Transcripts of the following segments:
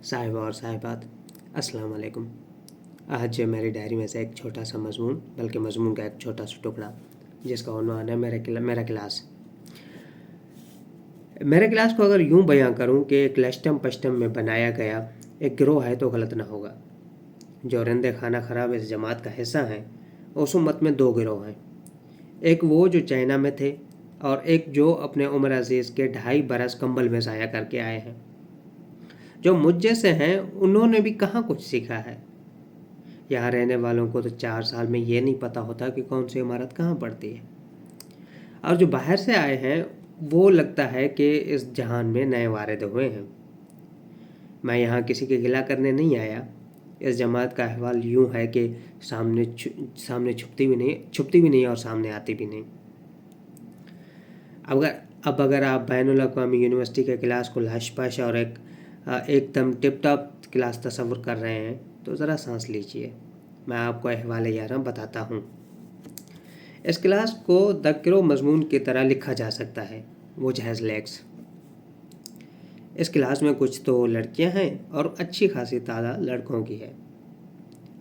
साहिबा और साहिबात, अस्सलाम वालेकुम। आज मेरी डायरी में से एक छोटा सा मजमून, बल्कि मजमून का एक छोटा सा टुकड़ा, जिसका उन्वान है मेरा क्लास। मेरे क्लास को अगर यूं बयां करूं कि एक लश्टम पश्टम में बनाया गया एक गिरोह है तो गलत ना होगा। जो रिंदे खाना खराब इस जमात का हिस्सा हैं, उस उम्मत में दो गिरोह हैं। एक वो जो चाइना में थे, और एक जो अपने उम्र अजीज़ के 2.5 बरस कंबल में ज़ाया करके आए हैं। जो मुझ जैसे हैं, उन्होंने भी कहाँ कुछ सीखा है। यहाँ रहने वालों को तो 4 साल में ये नहीं पता होता कि कौन सी इमारत कहाँ पड़ती है। और जो बाहर से आए हैं, वो लगता है कि इस जहान में नए वारिद हुए हैं। मैं यहाँ किसी के गिला करने नहीं आया। इस जमात का अहवाल यूँ है कि सामने छुपती भी नहीं और सामने आती भी नहीं। अगर आप बैनुल अक़वामी यूनिवर्सिटी के क्लास को लश-पश और एकदम टिप टॉप क्लास तस्वुर कर रहे हैं, तो ज़रा सांस लीजिए। मैं आपको अहवाल यारा बताता हूँ। इस क्लास को दक्रो मजमून की तरह लिखा जा सकता है, वो जहज़ लेग्स। इस क्लास में कुछ तो लड़कियां हैं और अच्छी खासी तादाद लड़कों की है,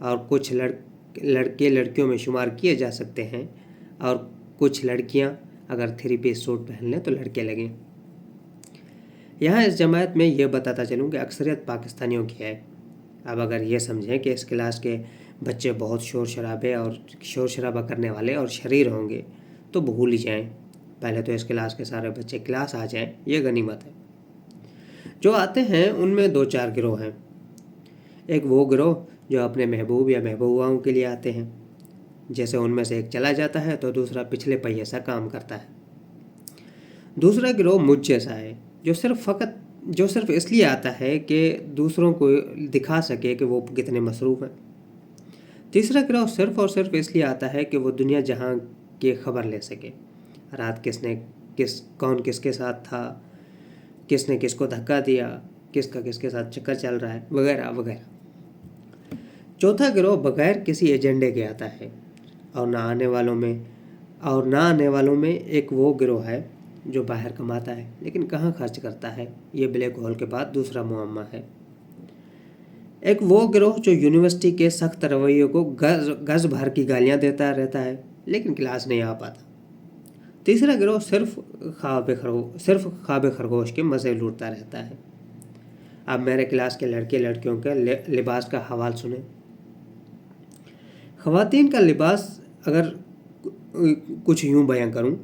और कुछ लड़के लड़कियों में शुमार किए जा सकते हैं, और कुछ लड़कियां अगर 3 पीस सूट पहन लें तो लड़के लगें। यहाँ इस जमात में ये बताता चलूँ कि अक्सरियत पाकिस्तानियों की है। अब अगर ये समझें कि इस क्लास के बच्चे बहुत शोर शराबा करने वाले और शरीर होंगे, तो भूल ही जाएं। पहले तो इस क्लास के सारे बच्चे क्लास आ जाएं, ये गनीमत है। जो आते हैं उनमें 2-4 गिरोह हैं। एक वो गिरोह जो अपने महबूब या महबूबाओं के लिए आते हैं। जैसे उनमें से एक चला जाता है तो दूसरा पिछले पहिए सा काम करता है। दूसरा गिरोह मुझ जैसा है, जो सिर्फ इसलिए आता है कि दूसरों को दिखा सके कि वो कितने मसरूफ़ हैं। तीसरा गिरोह सिर्फ और सिर्फ इसलिए आता है कि वो दुनिया जहां की खबर ले सके। रात कौन किसके साथ था, किसने किसको धक्का दिया, किसका किसके साथ चक्कर चल रहा है, वगैरह वगैरह। चौथा गिरोह बगैर किसी एजेंडे के आता है, और ना आने वालों में एक वो गिरोह है जो बाहर कमाता है लेकिन कहाँ खर्च करता है। ये ब्लैक होल के बाद दूसरा मुअम्मा है। एक वो गिरोह जो यूनिवर्सिटी के सख्त रवैये को गज भर की गालियाँ देता रहता है लेकिन क्लास नहीं आ पाता। तीसरा गिरोह सिर्फ ख्वाब खरगोश के मज़े लूटता रहता है। अब मेरे क्लास के लड़के लड़कियों के लिबास का हवाल सुने। ख़वातीन का लिबास अगर कुछ यूँ बयां करूँ,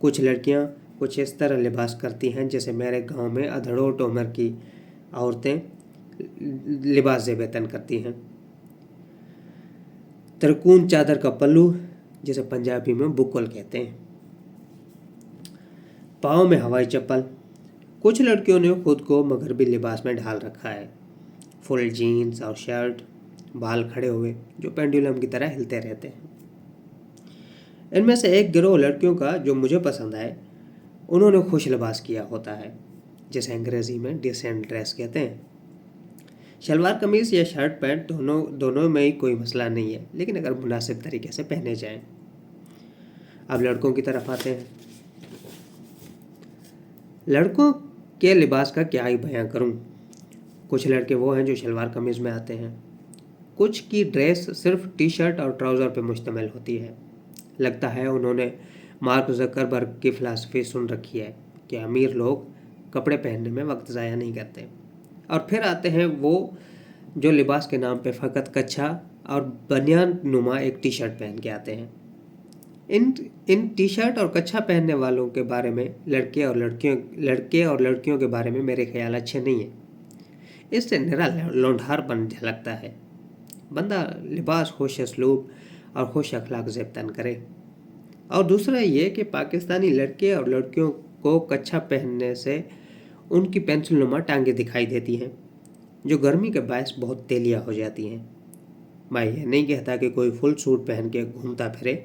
कुछ लड़कियाँ कुछ इस तरह लिबास करती हैं जैसे मेरे गांव में अधड़ोट उम्र की औरतें लिबास ज़ेबतन करती हैं। तरकून चादर का पल्लू, जिसे पंजाबी में बुक्कल कहते हैं। पाँव में हवाई चप्पल। कुछ लड़कियों ने खुद को मगरबी लिबास में ढाल रखा है। फुल जीन्स और शर्ट, बाल खड़े हुए जो पेंडुलम की तरह हिलते रहते हैं। इनमें से एक गिरोह लड़कियों का जो मुझे पसंद आए, उन्होंने खुश लिबास किया होता है, जिसे अंग्रेज़ी में डिसेंट ड्रेस कहते हैं। शलवार कमीज़ या शर्ट पैंट दोनों में ही कोई मसला नहीं है, लेकिन अगर मुनासिब तरीके से पहने जाएं। अब लड़कों की तरफ आते हैं। लड़कों के लिबास का क्या ही बयां करूं। कुछ लड़के वो हैं जो शलवार कमीज़ में आते हैं। कुछ की ड्रेस सिर्फ टी शर्ट और ट्राउज़र पर मुश्तमिल होती है। लगता है उन्होंने मार्क ज़करबर्ग की फ़िलासफ़ी सुन रखी है कि अमीर लोग कपड़े पहनने में वक्त ज़ाया नहीं करते। और फिर आते हैं वो जो लिबास के नाम पे फ़कत कच्छा और बनियान नुमा एक टी शर्ट पहन के आते हैं। इन टी शर्ट और कच्छा पहनने वालों के बारे में लड़के और लड़कियों के बारे में मेरे ख्याल अच्छे नहीं हैं। इससे निरा लौंढारपन झलकता है। बंदा लिबास खुश असलूब और खुश अखलाक ज़ेबतन करे। और दूसरा ये कि पाकिस्तानी लड़के और लड़कियों को कच्छा पहनने से उनकी पेंसिल नुमा टांगें दिखाई देती हैं, जो गर्मी के बायस बहुत तेलिया हो जाती हैं। मैं ये नहीं कहता कि कोई फुल सूट पहन के घूमता फिरे,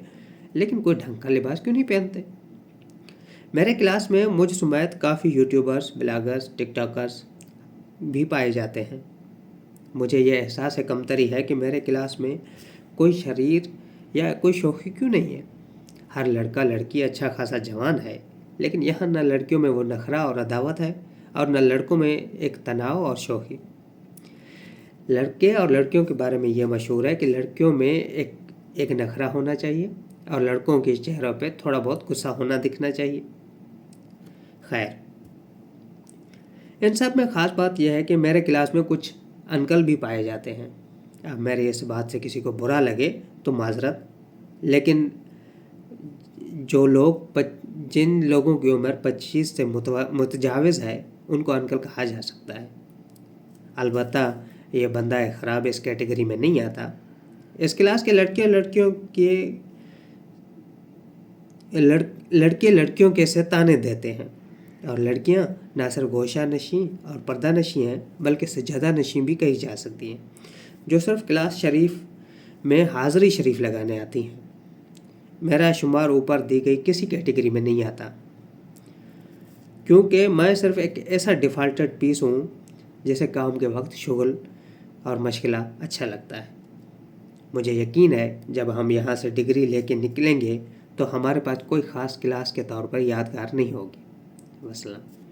लेकिन कोई ढंग का लिबास क्यों नहीं पहनते। मेरे क्लास में मुझ समेत काफ़ी यूट्यूबर्स, ब्लॉगर्स, टिकटॉकर्स भी पाए जाते हैं। मुझे यह एहसास है कमतरी है कि मेरे क्लास में कोई शरीर या कोई शौकी क्यों नहीं है। हर लड़का लड़की अच्छा खासा जवान है, लेकिन यहाँ न लड़कियों में वो नखरा और अदावत है, और न लड़कों में एक तनाव और शौकी। लड़के और लड़कियों के बारे में ये मशहूर है कि लड़कियों में एक नखरा होना चाहिए और लड़कों के चेहरों पे थोड़ा बहुत गुस्सा होना दिखना चाहिए। खैर, इन सब में ख़ास बात यह है कि मेरे क्लास में कुछ अंकल भी पाए जाते हैं। अब मेरे इस बात से किसी को बुरा लगे तो माजरत, लेकिन जिन लोगों की उम्र 25 से मुतजाविज़ है उनको अंकल कहा जा सकता है। अलबत्ता ये बंदा ख़राब इस कैटेगरी में नहीं आता। इस क्लास के लड़के लड़कियों के से ताने देते हैं और लड़कियां ना सिर्फ गोशा नशी और पर्दा नशी हैं बल्कि सज्जादा नशी भी कही जा सकती हैं, जो सिर्फ क्लास शरीफ में हाज़िरी शरीफ लगाने आती हैं। मेरा शुमार ऊपर दी गई किसी कैटेगरी में नहीं आता, क्योंकि मैं सिर्फ एक ऐसा डिफ़ॉल्टेड पीस हूँ जिसे काम के वक्त शुगल और मशगला अच्छा लगता है। मुझे यकीन है जब हम यहाँ से डिग्री लेके निकलेंगे तो हमारे पास कोई ख़ास क्लास के तौर पर यादगार नहीं होगी। वसलाम।